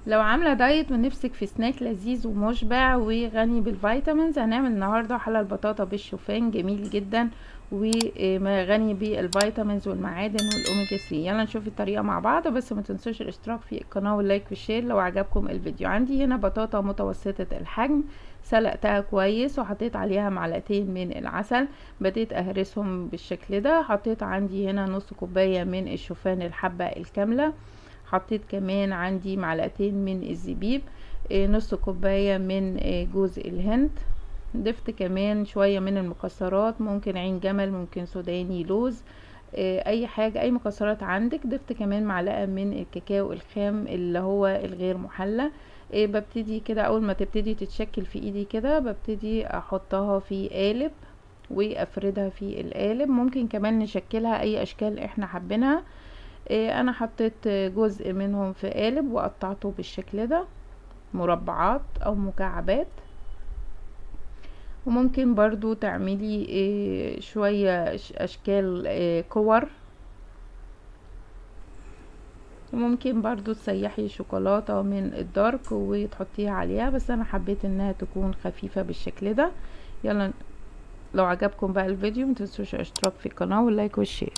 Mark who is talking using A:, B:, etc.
A: لو عاملة دايت ونفسك في سناك لذيذ ومشبع وغني بالفيتامينز، هنعمل النهاردة حلى البطاطا بالشوفان، جميل جدا وغني بالفيتامينز والمعادن والاوميجا 3. يلا نشوف الطريقة مع بعض، بس ما تنسوش الاشتراك في القناة واللايك والشير لو عجبكم الفيديو. عندي هنا بطاطا متوسطة الحجم، سلقتها كويس وحطيت عليها معلقتين من العسل، بديت اهرسهم بالشكل ده. حطيت عندي هنا نص كوباية من الشوفان الحبة الكاملة، حطيت كمان عندي معلقتين من الزبيب، نص كوباية من جوز الهند، ضفت كمان شوية من المكسرات، ممكن عين جمل، ممكن سوداني، لوز، اي حاجة، اي مكسرات عندك. ضفت كمان معلقة من الكاكاو الخام اللي هو الغير محلى. ببتدي كده اول ما تبتدي تتشكل في ايدي كده، ببتدي احطها في قالب وافردها في القالب. ممكن كمان نشكلها اي اشكال احنا حابينها. انا حطيت جزء منهم في قالب وقطعته بالشكل ده مربعات او مكعبات. وممكن برضو تعملي شوية اشكال كور، وممكن برضو تسيحي شوكولاتة من الدارك وتحطيها عليها، بس انا حبيت انها تكون خفيفة بالشكل ده. يلا، لو عجبكم بقى الفيديو متنسوش الاشتراك في القناة واللايك والشير.